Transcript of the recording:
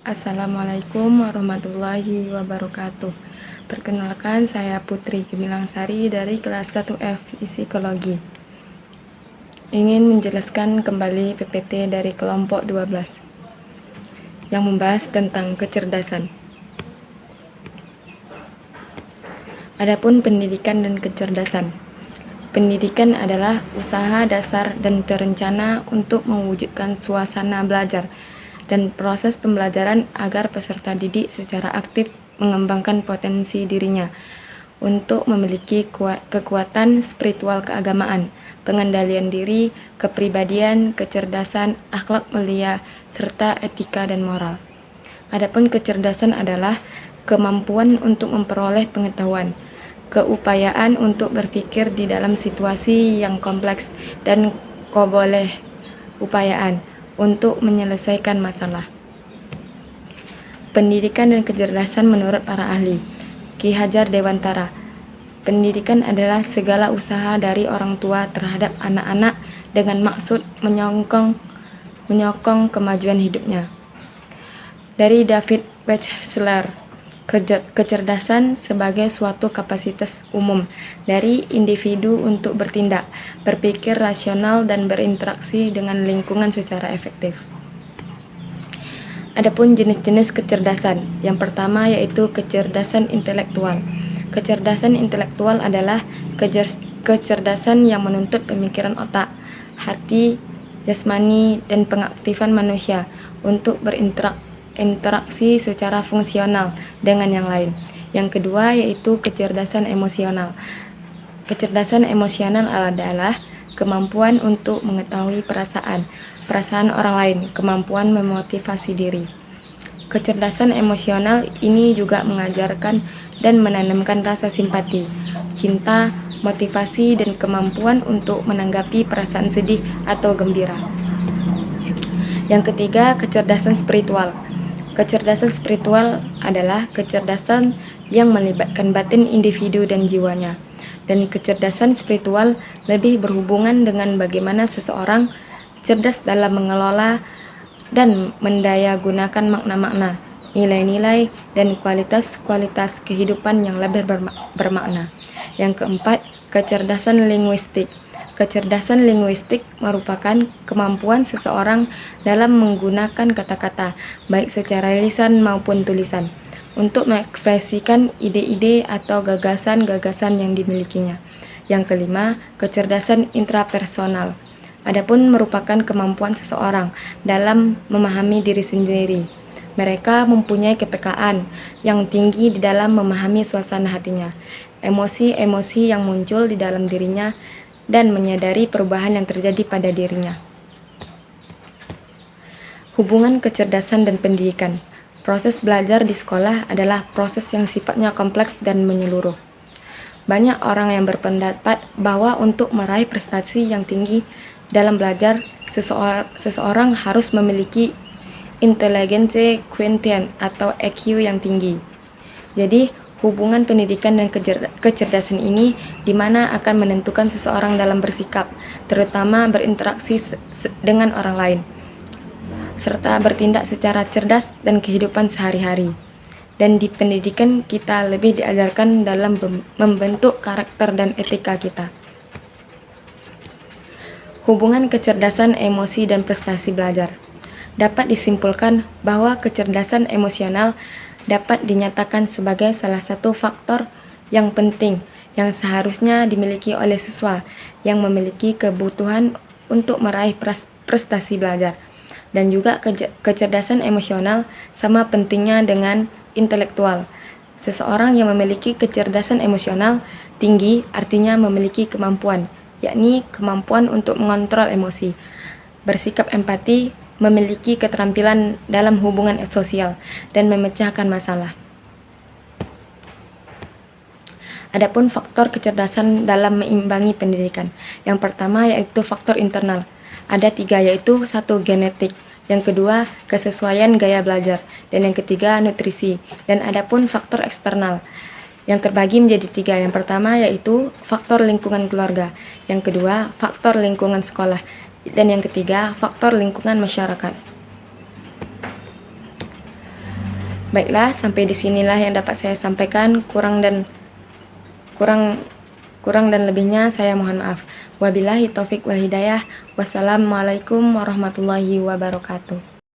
Assalamualaikum warahmatullahi wabarakatuh. Perkenalkan, saya Putri Gemilangsari dari kelas 1F Psikologi. Ingin menjelaskan kembali PPT dari kelompok 12 yang membahas tentang kecerdasan. Adapun pendidikan dan kecerdasan. Pendidikan adalah usaha dasar dan terencana untuk mewujudkan suasana belajar dan proses pembelajaran agar peserta didik secara aktif mengembangkan potensi dirinya untuk memiliki kekuatan spiritual keagamaan, pengendalian diri, kepribadian, kecerdasan, akhlak mulia, serta etika dan moral. Adapun kecerdasan adalah kemampuan untuk memperoleh pengetahuan, keupayaan untuk berpikir di dalam situasi yang kompleks, dan upayaan untuk menyelesaikan masalah. Pendidikan dan kecerdasan menurut para ahli. Ki Hajar Dewantara. Pendidikan adalah segala usaha dari orang tua terhadap anak-anak dengan maksud menyokong kemajuan hidupnya. Dari David Wechsler. Kecerdasan sebagai suatu kapasitas umum dari individu untuk bertindak, berpikir rasional, dan berinteraksi dengan lingkungan secara efektif. Adapun jenis-jenis kecerdasan. Yang pertama yaitu kecerdasan intelektual. Kecerdasan intelektual adalah kecerdasan yang menuntut pemikiran otak, hati, jasmani, dan pengaktifan manusia untuk berinteraksi secara fungsional dengan yang lain. Yang kedua yaitu kecerdasan emosional. Kecerdasan emosional adalah kemampuan untuk mengetahui perasaan orang lain, kemampuan memotivasi diri. Kecerdasan emosional ini juga mengajarkan dan menanamkan rasa simpati, cinta, motivasi, dan kemampuan untuk menanggapi perasaan sedih atau gembira. Yang ketiga, kecerdasan spiritual. Kecerdasan spiritual adalah kecerdasan yang melibatkan batin individu dan jiwanya. Dan kecerdasan spiritual lebih berhubungan dengan bagaimana seseorang cerdas dalam mengelola dan mendayagunakan makna-makna, nilai-nilai, dan kualitas-kualitas kehidupan yang lebih bermakna. Yang keempat, kecerdasan linguistik. Kecerdasan linguistik merupakan kemampuan seseorang dalam menggunakan kata-kata, baik secara lisan maupun tulisan, untuk mengekspresikan ide-ide atau gagasan-gagasan yang dimilikinya. Yang kelima, kecerdasan intrapersonal. Adapun merupakan kemampuan seseorang dalam memahami diri sendiri. Mereka mempunyai kepekaan yang tinggi di dalam memahami suasana hatinya, emosi-emosi yang muncul di dalam dirinya, dan menyadari perubahan yang terjadi pada dirinya. Hubungan kecerdasan dan pendidikan. Proses belajar di sekolah adalah proses yang sifatnya kompleks dan menyeluruh. Banyak orang yang berpendapat bahwa untuk meraih prestasi yang tinggi dalam belajar, seseorang harus memiliki intelijensi kuentia atau EQ yang tinggi. Jadi, hubungan pendidikan dan kecerdasan ini di mana akan menentukan seseorang dalam bersikap, terutama berinteraksi dengan orang lain, serta bertindak secara cerdas dan kehidupan sehari-hari. Dan di pendidikan kita lebih diajarkan dalam membentuk karakter dan etika kita. Hubungan kecerdasan emosi dan prestasi belajar. Dapat disimpulkan bahwa kecerdasan emosional dapat dinyatakan sebagai salah satu faktor yang penting yang seharusnya dimiliki oleh siswa yang memiliki kebutuhan untuk meraih prestasi belajar. Dan juga kecerdasan emosional sama pentingnya dengan intelektual. Seseorang yang memiliki kecerdasan emosional tinggi artinya memiliki kemampuan, yakni kemampuan untuk mengontrol emosi, bersikap empati, memiliki keterampilan dalam hubungan sosial, dan memecahkan masalah. Adapun faktor kecerdasan dalam meimbangi pendidikan. Yang pertama yaitu faktor internal. Ada 3 yaitu 1 genetik, yang kedua kesesuaian gaya belajar, dan yang ketiga nutrisi. Dan adapun faktor eksternal yang terbagi menjadi 3. Yang pertama yaitu faktor lingkungan keluarga, yang kedua faktor lingkungan sekolah, dan yang ketiga faktor lingkungan masyarakat. Baiklah, sampai disinilah yang dapat saya sampaikan. Kurang dan lebihnya saya mohon maaf. Wabillahi taufik wal hidayah. Wassalamualaikum warahmatullahi wabarakatuh.